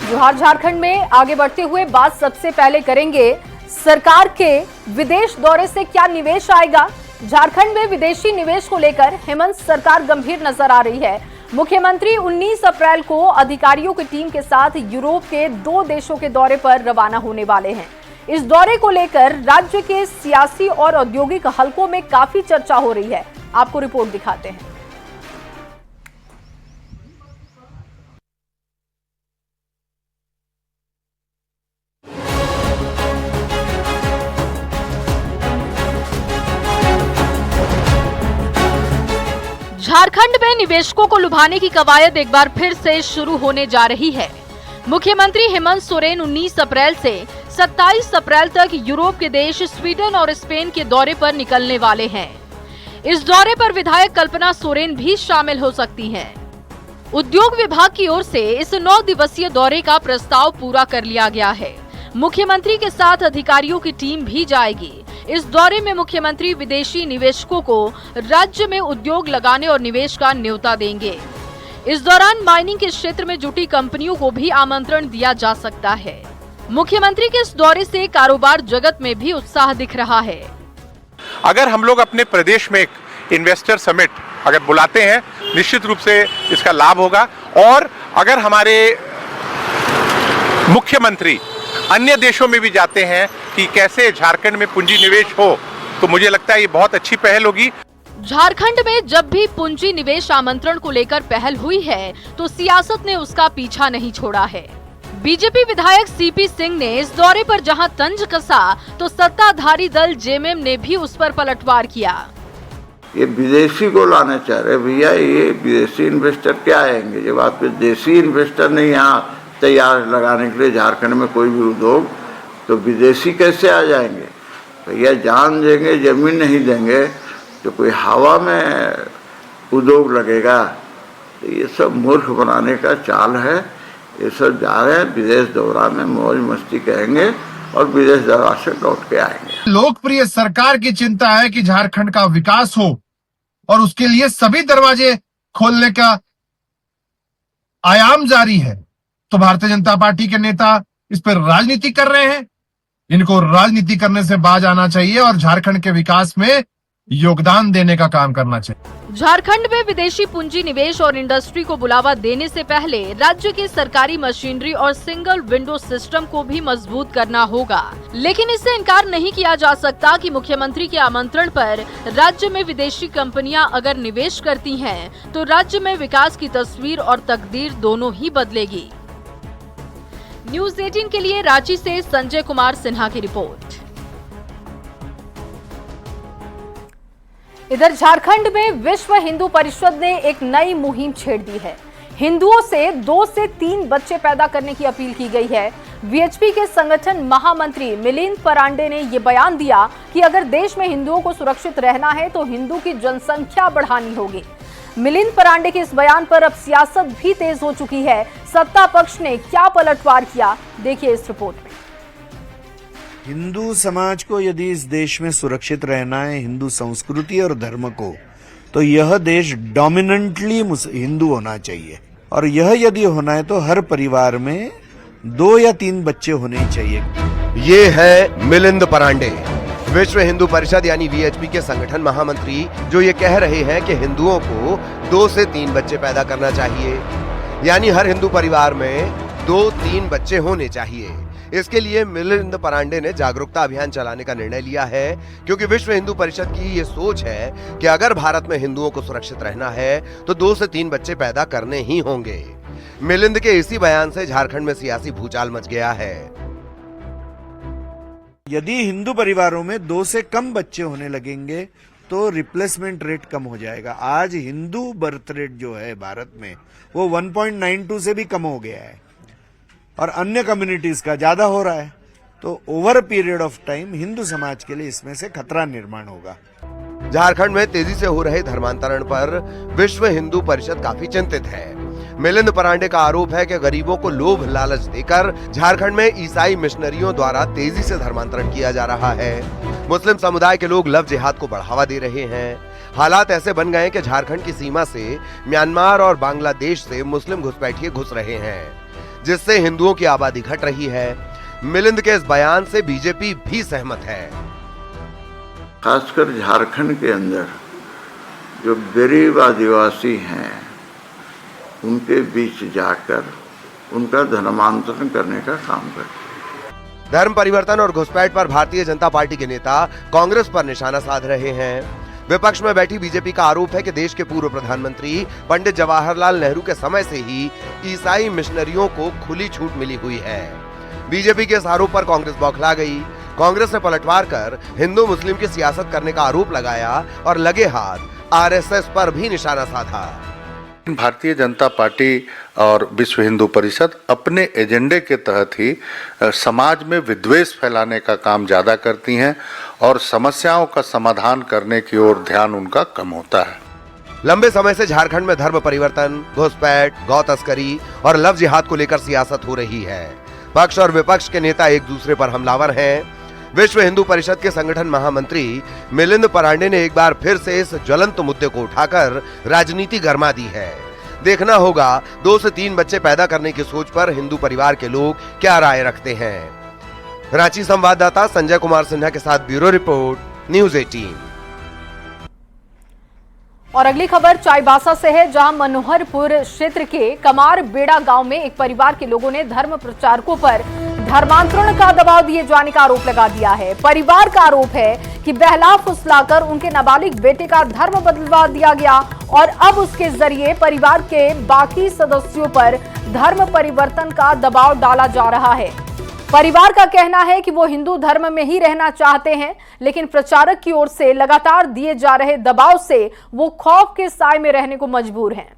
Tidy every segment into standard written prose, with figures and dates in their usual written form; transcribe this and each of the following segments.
जोहार झारखंड में आगे बढ़ते हुए बात सबसे पहले करेंगे सरकार के विदेश दौरे से क्या निवेश आएगा। झारखंड में विदेशी निवेश को लेकर हेमंत सरकार गंभीर नजर आ रही है। मुख्यमंत्री 19 अप्रैल को अधिकारियों की टीम के साथ यूरोप के 2 देशों के दौरे पर रवाना होने वाले हैं। इस दौरे को लेकर राज्य के सियासी और औद्योगिक हलकों में काफी चर्चा हो रही है। आपको रिपोर्ट दिखाते हैं। झारखंड में निवेशकों को लुभाने की कवायद एक बार फिर से शुरू होने जा रही है। मुख्यमंत्री हेमंत सोरेन 19 अप्रैल से 27 अप्रैल तक यूरोप के देश स्वीडन और स्पेन के दौरे पर निकलने वाले हैं। इस दौरे पर विधायक कल्पना सोरेन भी शामिल हो सकती हैं। उद्योग विभाग की ओर से इस 9 दिवसीय दौरे का प्रस्ताव पूरा कर लिया गया है। मुख्यमंत्री के साथ अधिकारियों की टीम भी जाएगी। इस दौरे में मुख्यमंत्री विदेशी निवेशकों को राज्य में उद्योग लगाने और निवेश का न्योता देंगे। इस दौरान माइनिंग के क्षेत्र में जुटी कंपनियों को भी आमंत्रण दिया जा सकता है। मुख्यमंत्री के इस दौरे से कारोबार जगत में भी उत्साह दिख रहा है। अगर हम लोग अपने प्रदेश में एक इन्वेस्टर समिट अगर बुलाते हैं, निश्चित रूप से इसका लाभ होगा। और अगर हमारे मुख्यमंत्री अन्य देशों में भी जाते हैं कि कैसे झारखंड में पूंजी निवेश हो, तो मुझे लगता है ये बहुत अच्छी पहल होगी। झारखंड में जब भी पूंजी निवेश आमंत्रण को लेकर पहल हुई है तो सियासत ने उसका पीछा नहीं छोड़ा है। बीजेपी विधायक सीपी सिंह ने इस दौरे पर जहां तंज कसा तो सत्ताधारी दल जेएमएम ने भी उस पर पलटवार किया। ये विदेशी को लाना चाह रहे भैया, ये विदेशी इन्वेस्टर क्या आएंगे जब आपके देशी इन्वेस्टर नहीं यहाँ तैयार लगाने के लिए झारखंड में कोई भी उद्योग, तो विदेशी कैसे आ जाएंगे। भैया जान देंगे, जमीन नहीं देंगे तो कोई हवा में उद्योग लगेगा। तो ये सब मूर्ख बनाने का चाल है। ये सब जा रहे हैं विदेश दौरा में, मौज मस्ती करेंगे और विदेश दौरा से लौट के आएंगे। लोकप्रिय सरकार की चिंता है कि झारखंड का विकास हो और उसके लिए सभी दरवाजे खोलने का आयाम जारी है। तो भारतीय जनता पार्टी के नेता इस पर राजनीति कर रहे हैं। इनको राजनीति करने से बाज आना चाहिए और झारखंड के विकास में योगदान देने का काम करना चाहिए। झारखंड में विदेशी पूंजी निवेश और इंडस्ट्री को बुलावा देने से पहले राज्य की सरकारी मशीनरी और सिंगल विंडो सिस्टम को भी मजबूत करना होगा। लेकिन इससे इनकार नहीं किया जा सकता कि मुख्यमंत्री के आमंत्रण पर राज्य में विदेशी कंपनियां अगर निवेश करती हैं, तो राज्य में विकास की तस्वीर और तकदीर दोनों ही बदलेगी। न्यूज़ 18 के लिए रांची से संजय कुमार सिन्हा की रिपोर्ट। इधर झारखंड में विश्व हिंदू परिषद ने एक नई मुहिम छेड़ दी है। हिंदुओं से 2 से 3 बच्चे पैदा करने की अपील की गई है। वीएचपी के संगठन महामंत्री मिलिंद परांडे ने यह बयान दिया कि अगर देश में हिंदुओं को सुरक्षित रहना है तो हिंदू की जनसंख्या बढ़ानी होगी। मिलिंद परांडे के इस बयान पर अब सियासत भी तेज हो चुकी है। सत्ता पक्ष ने क्या पलटवार किया, देखिए इस रिपोर्ट में। हिंदू समाज को यदि इस देश में सुरक्षित रहना है, हिंदू संस्कृति और धर्म को, तो यह देश डोमिनेंटली हिंदू होना चाहिए। और यह यदि होना है तो हर परिवार में 2 या 3 बच्चे होने चाहिए। ये है मिलिंद परांडे, विश्व हिंदू परिषद यानी वीएचपी के संगठन महामंत्री, जो ये कह रहे हैं कि हिंदुओं को 2 से 3 बच्चे पैदा करना चाहिए, यानी हर हिंदू परिवार में 2-3 बच्चे होने चाहिए। इसके लिए मिलिंद परांडे ने जागरूकता अभियान चलाने का निर्णय लिया है, क्योंकि विश्व हिंदू परिषद की ये सोच है कि अगर भारत में हिंदुओं को सुरक्षित रहना है तो 2 से 3 बच्चे पैदा करने ही होंगे। मिलिंद के इसी बयान से झारखंड में सियासी भूचाल मच गया है। यदि हिंदू परिवारों में 2 से कम बच्चे होने लगेंगे तो रिप्लेसमेंट रेट कम हो जाएगा। आज हिंदू बर्थ रेट जो है भारत में वो 1.92 से भी कम हो गया है और अन्य कम्युनिटीज का ज्यादा हो रहा है। तो over a period of time Hindu समाज के लिए इसमें से खतरा निर्माण होगा। झारखंड में तेजी से हो रहे धर्मांतरण पर विश्व हिंदू परिषद काफी चिंतित है। मिलिंद परांडे का आरोप है कि गरीबों को लोभ लालच देकर झारखंड में ईसाई मिशनरियों द्वारा तेजी से धर्मांतरण किया जा रहा है। मुस्लिम समुदाय के लोग लव जिहाद को बढ़ावा दे रहे हैं। हालात ऐसे बन गए कि झारखंड की सीमा से म्यांमार और बांग्लादेश से मुस्लिम घुसपैठिए घुस रहे हैं। जिससे हिंदुओं की आबादी घट रही है। मिलिंद के इस बयान से बीजेपी भी सहमत है। खासकर झारखंड के अंदर जो गरीब आदिवासी हैं उनके बीच जाकर उनका धर्मांतरण करने का काम करते। धर्म परिवर्तन और घुसपैठ पर भारतीय जनता पार्टी के नेता कांग्रेस पर निशाना साध रहे हैं। विपक्ष में बैठी बीजेपी का आरोप है कि देश के पूर्व प्रधानमंत्री पंडित जवाहरलाल नेहरू के समय से ही ईसाई मिशनरियों को खुली छूट मिली हुई है। बीजेपी के इस आरोप पर कांग्रेस बौखला गई। कांग्रेस ने पलटवार कर हिंदू मुस्लिम की सियासत करने का आरोप लगाया और लगे हाथ आरएसएस पर भी निशाना साधा। भारतीय जनता पार्टी और विश्व हिंदू परिषद अपने एजेंडे के तहत ही समाज में विद्वेष फैलाने का काम ज़्यादा करती हैं और समस्याओं का समाधान करने की ओर ध्यान उनका कम होता है। लंबे समय से झारखंड में धर्म परिवर्तन, घुसपैठ, गौ तस्करी और लव जिहाद को लेकर सियासत हो रही है। पक्ष और विपक्ष के नेता एक दूसरे पर हमलावर हैं। विश्व हिंदू परिषद के संगठन महामंत्री मिलिंद परांडे ने एक बार फिर से इस ज्वलंत मुद्दे को उठाकर राजनीति गरमा दी है। देखना होगा 2 से 3 बच्चे पैदा करने की सोच पर हिंदू परिवार के लोग क्या राय रखते हैं। रांची संवाददाता संजय कुमार सिन्हा के साथ ब्यूरो रिपोर्ट, न्यूज़ 18। और अगली खबर चाईबासा से है, जहां मनोहरपुर क्षेत्र के कमार बेड़ा गांव में एक परिवार के लोगों ने धर्म प्रचारकों पर धर्मांतरण का दबाव दिए जाने का आरोप लगा दिया है। परिवार का आरोप है कि बहला फुसलाकर उनके नाबालिग बेटे का धर्म बदलवा दिया गया और अब उसके जरिए परिवार के बाकी सदस्यों पर धर्म परिवर्तन का दबाव डाला जा रहा है। परिवार का कहना है कि वो हिंदू धर्म में ही रहना चाहते हैं, लेकिन प्रचारक की ओर से लगातार दिए जा रहे दबाव से वो खौफ के साए में रहने को मजबूर हैं।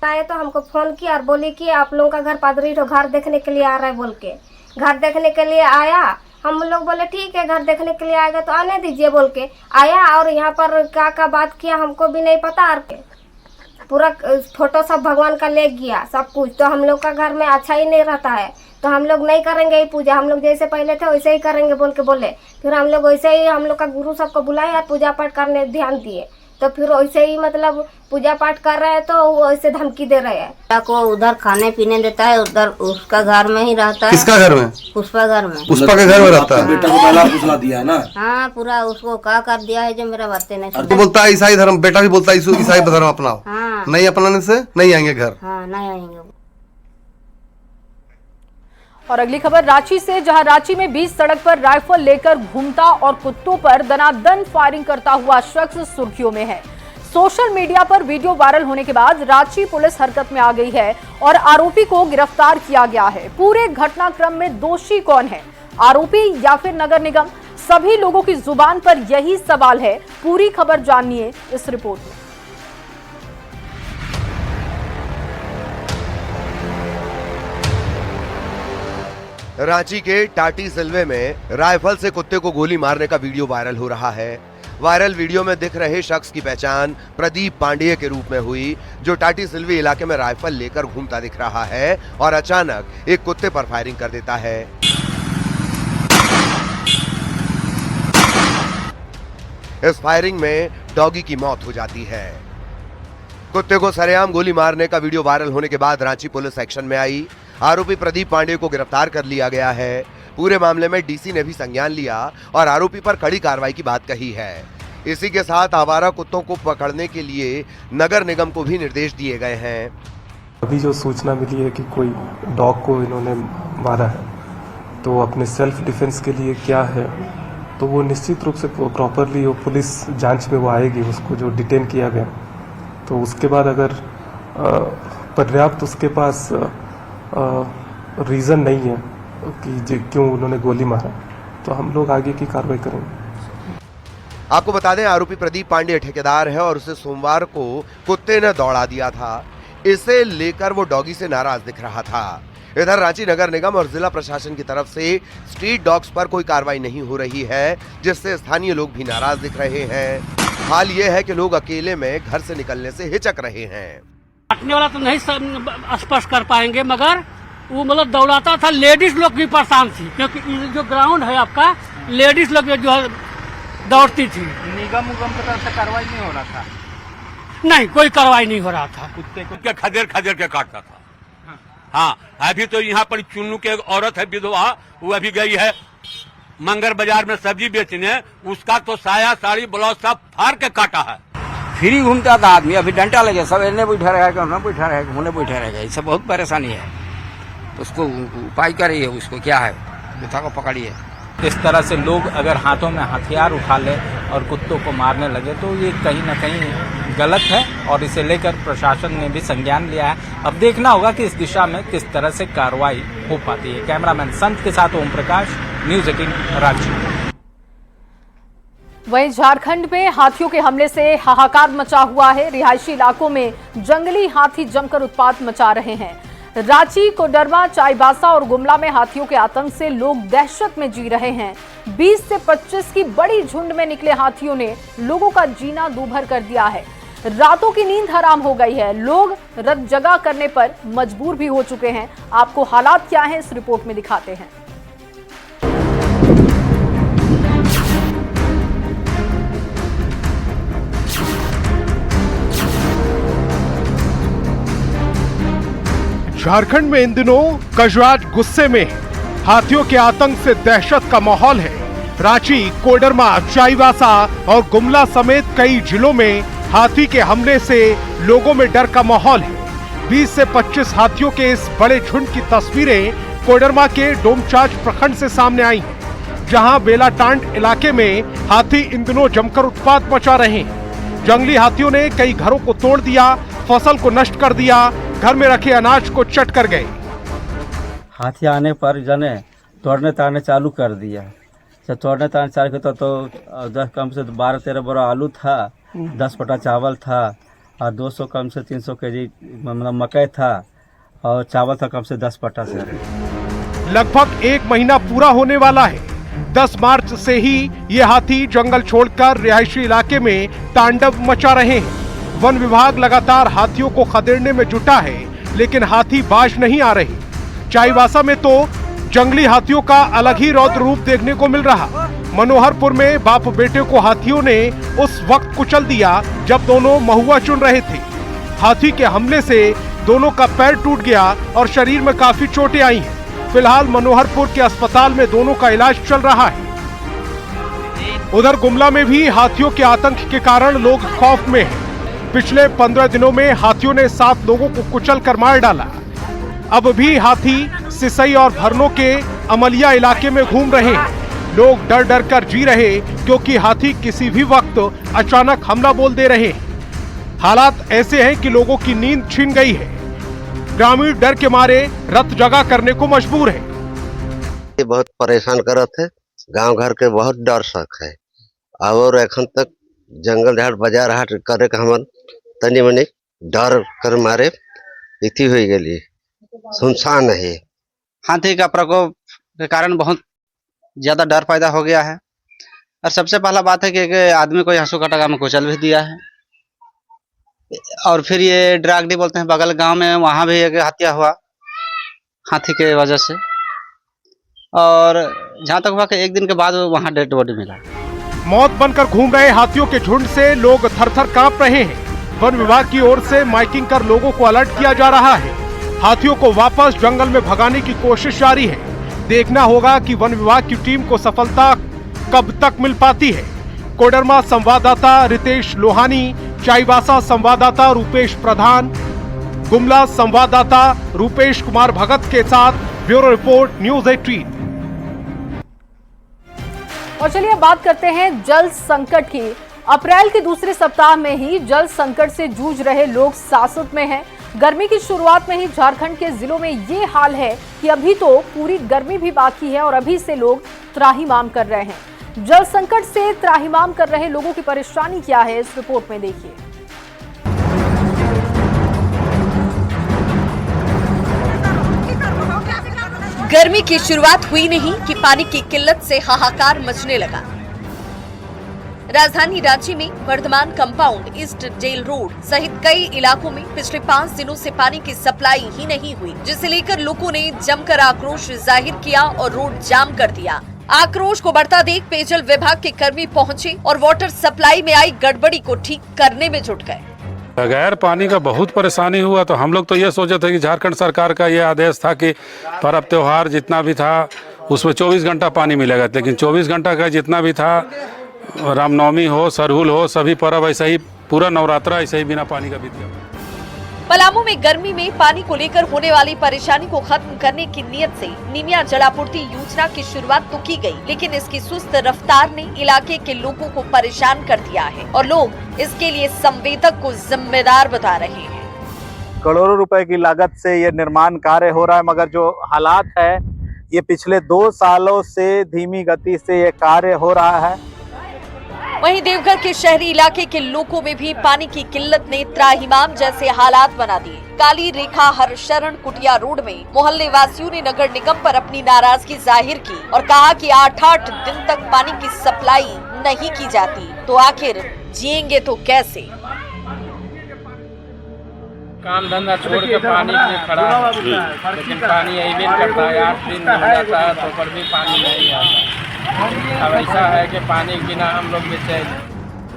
आए तो हमको फोन किया और बोले कि आप लोगों का घर पादरी तो घर देखने के लिए आ रहा है, बोल के घर देखने के लिए आया। हम लोग बोले ठीक है, घर देखने के लिए आएगा तो आने दीजिए, बोल के आया और यहाँ पर क्या बात किया हमको भी नहीं पता। और पूरा फोटो सब भगवान का ले गया सब कुछ, तो हम लोग का घर में अच्छा ही नहीं रहता है, तो हम लोग नहीं करेंगे ये पूजा, हम लोग जैसे पहले थे वैसे ही करेंगे, बोल के बोले। फिर हम लोग वैसे ही हम लोग का गुरु सबको बुलाए और पूजा पाठ करने ध्यान दिए, तो फिर वैसे ही मतलब पूजा पाठ कर रहे हैं तो वैसे धमकी दे रहे हैं। को उधर खाने पीने देता है, उधर उसका घर में ही रहता है। किसका घर में? पुष्पा घर में। पुष्पा के घर में रहता है। बेटा को पहला फुसला दिया है ना? हाँ, पूरा उसको क्या कर दिया है जो मेरा बातें नहीं। तो बोलता है ईसाई धर्म, बेटा भी बोलता है ईसाई धर्म अपनाओ। हाँ, नहीं अपनाने से नहीं आएंगे घर। हाँ, नहीं आएंगे। और अगली खबर रांची से, जहां रांची में बीच सड़क पर राइफल लेकर घूमता और कुत्तों पर दनादन फायरिंग करता हुआ शख्स सुर्खियों में है। सोशल मीडिया पर वीडियो वायरल होने के बाद रांची पुलिस हरकत में आ गई है और आरोपी को गिरफ्तार किया गया है। पूरे घटनाक्रम में दोषी कौन है, आरोपी या फिर नगर निगम? सभी लोगों की जुबान पर यही सवाल है। पूरी खबर जानिए इस रिपोर्ट में। रांची के टाटी सिलवे में राइफल से कुत्ते को गोली मारने का वीडियो वायरल हो रहा है। वायरल वीडियो में दिख रहे शख्स की पहचान प्रदीप पांडेय के रूप में हुई, जो टाटी सिलवे इलाके में राइफल लेकर घूमता दिख रहा है और अचानक एक कुत्ते पर फायरिंग कर देता है। इस फायरिंग में डॉगी की मौत हो जाती है। कुत्ते को सरेआम गोली मारने का वीडियो वायरल होने के बाद रांची पुलिस एक्शन में आई। आरोपी प्रदीप पांडेय को गिरफ्तार कर लिया गया है। पूरे मामले में डीसी ने भी संज्ञान लिया और आरोपी पर कड़ी कार्रवाई की बात कही है। इसी के साथ आवारा कुत्तों को पकड़ने के लिए नगर निगम को भी निर्देश दिए गए हैं। अभी जो सूचना मिली है कि कोई डॉग को इन्होंने मारा है, तो अपने सेल्फ डिफेंस के लिए क्या है, तो वो निश्चित रूप से प्रॉपरली वो पुलिस जांच में वो आएगी, उसको जो डिटेन किया गया, तो उसके बाद अगर पर्याप्त उसके पास रीज़न नहीं है कि क्यों उन्होंने गोली मारा, तो हम लोग आगे की कार्रवाई करेंगे। आपको बता दें, आरोपी प्रदीप पांडेय ठेकेदार है और उसे सोमवार को कुत्ते ने दौड़ा दिया था। इसे लेकर वो डॉगी से नाराज दिख रहा था। इधर रांची नगर निगम और जिला प्रशासन की तरफ से स्ट्रीट डॉग्स पर कोई कार्रवाई नहीं हो रही है, जिससे स्थानीय लोग भी नाराज दिख रहे हैं। हाल ये है कि लोग अकेले में घर से निकलने से हिचक रहे हैं। काटने वाला तो नहीं स्पष्ट कर पाएंगे, मगर वो मतलब दौड़ाता था। लेडीज लोग भी परेशान थी, क्योंकि जो ग्राउंड है आपका, लेडीज लोग जो है दौड़ती थी। निगम उगम की तरफ से कार्रवाई नहीं हो रहा था? नहीं, कोई कार्रवाई नहीं हो रहा था। कुत्ते को के खदेड़ खदेड़ के काटता था। हाँ, अभी तो यहाँ पर चुन्नू के एक औरत है विधवा, वो अभी गई है मंगर बाजार में सब्जी बेचने, उसका तो साया साड़ी ब्लाउज सब फाड़ के काटा है। फ्री घूमता था आदमी, अभी डंडा लगे, सब इन्हें बैठा रहेगा, उन्हें बैठा रहेगा, उन्हें बैठा रहेगा, इससे बहुत परेशानी है। तो उसको उपाय करिए, उसको क्या है, बुता को पकड़िए। इस तरह से लोग अगर हाथों में हथियार उठा ले और कुत्तों को मारने लगे तो ये कहीं ना कहीं गलत है और इसे लेकर प्रशासन ने भी संज्ञान लिया है। अब देखना होगा कि इस दिशा में किस तरह से कार्रवाई हो पाती है। कैमरामैन संत के साथ ओम प्रकाश, न्यूज 18 रांची। वहीं झारखंड में हाथियों के हमले से हाहाकार मचा हुआ है। रिहायशी इलाकों में जंगली हाथी जमकर उत्पात मचा रहे हैं। रांची, कोडरमा, चाईबासा और गुमला में हाथियों के आतंक से लोग दहशत में जी रहे हैं। 20 से 25 की बड़ी झुंड में निकले हाथियों ने लोगों का जीना दूभर कर दिया है। रातों की नींद हराम हो गई है। लोग रात जगा करने पर मजबूर भी हो चुके हैं। आपको हालात क्या हैं, इस रिपोर्ट में दिखाते हैं। झारखंड में इन दिनों गजराज गुस्से में है। हाथियों के आतंक से दहशत का माहौल है। रांची, कोडरमा, चाईबासा और गुमला समेत कई जिलों में हाथी के हमले से लोगों में डर का माहौल है। 20 से 25 हाथियों के इस बड़े झुंड की तस्वीरें कोडरमा के डोमचांच प्रखंड से सामने आई हैं, जहां बेलाटांड इलाके में हाथी इन दिनों जमकर उत्पात मचा रहे हैं। जंगली हाथियों ने कई घरों को तोड़ दिया, फसल को नष्ट कर दिया, घर में रखे अनाज को चट कर गए। हाथी आने पर जने तोड़ने ताड़ने चालू कर दिया। जब तोड़ने ताड़ने चालू किया तो 10 कम से 12-13 बोरा आलू था, 10 पटा चावल था और 200 कम से 300 केजी मतलब मकई था और चावल था कम से 10 पटा से। लगभग 1 महीना पूरा होने वाला है। 10 मार्च से ही ये हाथी जंगल छोड़कर रिहायशी इलाके में तांडव मचा रहे हैं। वन विभाग लगातार हाथियों को खदेड़ने में जुटा है, लेकिन हाथी बाज नहीं आ रहे। चाईबासा में तो जंगली हाथियों का अलग ही रौद्र रूप देखने को मिल रहा। मनोहरपुर में बाप बेटे को हाथियों ने उस वक्त कुचल दिया जब दोनों महुआ चुन रहे थे। हाथी के हमले से दोनों का पैर टूट गया और शरीर में काफी चोटें आई हैं। फिलहाल मनोहरपुर के अस्पताल में दोनों का इलाज चल रहा है। उधर गुमला में भी हाथियों के आतंक के कारण लोग खौफ में हैं। पिछले 15 दिनों में हाथियों ने 7 लोगों को कुचल कर मार डाला। अब भी हाथी सिसई और भरनों के अमलिया इलाके में घूम रहे हैं। लोग डर डर कर जी रहे क्योंकि हाथी किसी भी वक्त अचानक हमला बोल दे रहे हैं। हालात ऐसे हैं कि लोगों की नींद छिन गई है। ग्रामीण डर के मारे रात जगा करने को मजबूर है। ये बहुत परेशान करत है, गांव घर के बहुत डर सक है और एखन तक जंगल झाड़ बाजार हाट करे के हमन तनी मनी डर कर मारे इति हो गई, सुनसान है। हाथी का प्रकोप के कारण बहुत ज्यादा डर पैदा हो गया है और सबसे पहला बात है कि आदमी को हंसू कटागा में कुचल भी दिया है। और फिर ये ड्रागडी बोलते हैं बगल गांव में, वहां भी एक हत्या हुआ हाथी के वजह से। और जहां तक हुआ कि 1 दिन के बाद वहां डेड बॉडी मिला। मौत बनकर घूम रहे हाथियों के झुंड से लोग थर-थर कांप रहे हैं। वन विभाग की ओर से माइकिंग कर लोगों को अलर्ट किया जा रहा है। हाथियों को वापस जंगल में भगाने की कोशिश जारी है। देखना होगा कि वन विभाग की टीम को सफलता कब तक मिल पाती है। कोडरमा संवाददाता रितेश लोहानी, चाईबासा संवाददाता रूपेश प्रधान, गुमला संवाददाता रूपेश कुमार भगत के साथ ब्यूरो रिपोर्ट, न्यूज 18। और चलिए बात करते हैं जल संकट की। अप्रैल के दूसरे सप्ताह में ही जल संकट से जूझ रहे लोग सासत में हैं। गर्मी की शुरुआत में ही झारखंड के जिलों में ये हाल है कि अभी तो पूरी गर्मी भी बाकी है और अभी से लोग त्राहिमाम कर रहे हैं। जल संकट से त्राहिमाम कर रहे लोगों की परेशानी क्या है, इस रिपोर्ट में देखिए। गर्मी की शुरुआत हुई नहीं कि पानी की किल्लत से हाहाकार मचने लगा। राजधानी रांची में Vardhaman compound, East Jail Road सहित कई इलाकों में पिछले 5 दिनों से पानी की सप्लाई ही नहीं हुई, जिसे लेकर लोगों ने जमकर आक्रोश जाहिर किया और रोड जाम कर दिया। आक्रोश को बढ़ता देख पेयजल विभाग के कर्मी पहुंचे और वाटर सप्लाई में आई गड़बड़ी को ठीक करने में जुट गए। बगैर पानी का बहुत परेशानी हुआ, तो हम लोग तो ये सोचे थे कि झारखंड सरकार का ये आदेश था कि पर्व त्योहार जितना भी था उसमें 24 घंटा पानी मिलेगा, लेकिन 24 घंटा का जितना भी था, रामनवमी हो, सरहुल हो, सभी पर्व ऐसा ही, पूरा नवरात्रा ऐसा ही बिना पानी का बीत गया। पलामू में गर्मी में पानी को लेकर होने वाली परेशानी को खत्म करने की नीयत से निमिया जलापूर्ति योजना की शुरुआत तो की गई, लेकिन इसकी सुस्त रफ्तार ने इलाके के लोगों को परेशान कर दिया है और लोग इसके लिए संवेदक को जिम्मेदार बता रहे हैं। करोड़ों रुपए की लागत से ये निर्माण कार्य हो रहा है, मगर जो हालात है ये पिछले 2 सालों से धीमी गति से ये कार्य हो रहा है। वहीं देवघर के शहरी इलाके के लोगों में भी पानी की किल्लत ने त्राहिमाम जैसे हालात बना दिए। काली रेखा हरशरण कुटिया रोड में मोहल्ले वासियों ने नगर निगम पर अपनी नाराजगी जाहिर की और कहा कि 8-8 दिन तक पानी की सप्लाई नहीं की जाती, तो आखिर जिएंगे तो कैसे। काम धंधा छोड़ के पानी में खड़ा है, लेकिन पानी यही भी करता है, 8 दिन हो जाता है तो पर भी पानी नहीं आता। अब ऐसा है कि पानी बिना हम लोग बेचैन।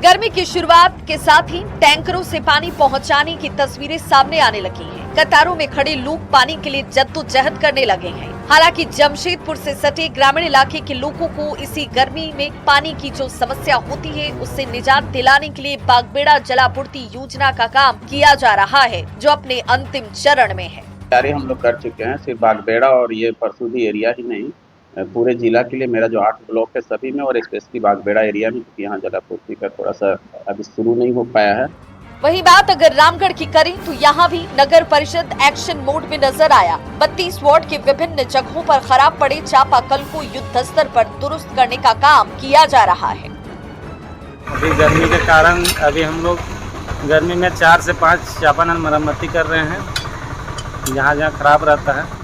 गर्मी की शुरुआत के साथ ही टैंकरों से पानी पहुंचाने की तस्वीरें सामने आने लगी हैं। कतारों में खड़े लोग पानी के लिए जद्दोजहद करने लगे हैं। हालांकि जमशेदपुर से सटे ग्रामीण इलाके के लोगों को इसी गर्मी में पानी की जो समस्या होती है उससे निजात दिलाने के लिए बागबेड़ा जलापूर्ति योजना का काम किया जा रहा है, जो अपने अंतिम चरण में है। तैयारी हम लोग कर चुके हैं, सिर्फ बागबेड़ा और ये परसूदी एरिया ही नहीं, पूरे जिला के लिए मेरा जो 8 ब्लॉक है सभी में, और स्पेशली बागबेड़ा एरिया में, क्योंकि यहाँ जलापूर्ति का थोड़ा सा अभी शुरू नहीं हो पाया है। वही बात अगर रामगढ़ की करें तो यहाँ भी नगर परिषद एक्शन मोड में नजर आया। 32 वार्ड के विभिन्न जगहों पर खराब पड़े चापाकल को युद्ध स्तर पर दुरुस्त करने का काम किया जा रहा है। अभी गर्मी के कारण अभी हम लोग गर्मी में 4 से 5 चापानल मरम्मती कर रहे हैं, जहाँ जहाँ खराब रहता है।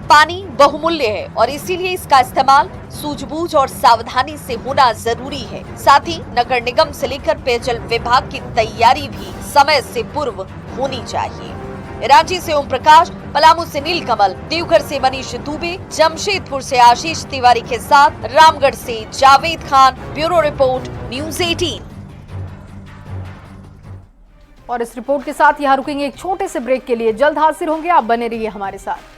पानी बहुमूल्य है और इसीलिए इसका इस्तेमाल सूझबूझ और सावधानी से होना जरूरी है। साथ ही नगर निगम से लेकर पेयजल विभाग की तैयारी भी समय से पूर्व होनी चाहिए। रांची से ओम प्रकाश, पलामू से नीलकमल, देवघर से मनीष दुबे, जमशेदपुर से आशीष तिवारी के साथ रामगढ़ से Javed Khan, bureau report, news 18। और इस रिपोर्ट के साथ यहाँ रुकेंगे एक छोटे से ब्रेक के लिए। जल्द हाजिर होंगे, आप बने रहिए हमारे साथ।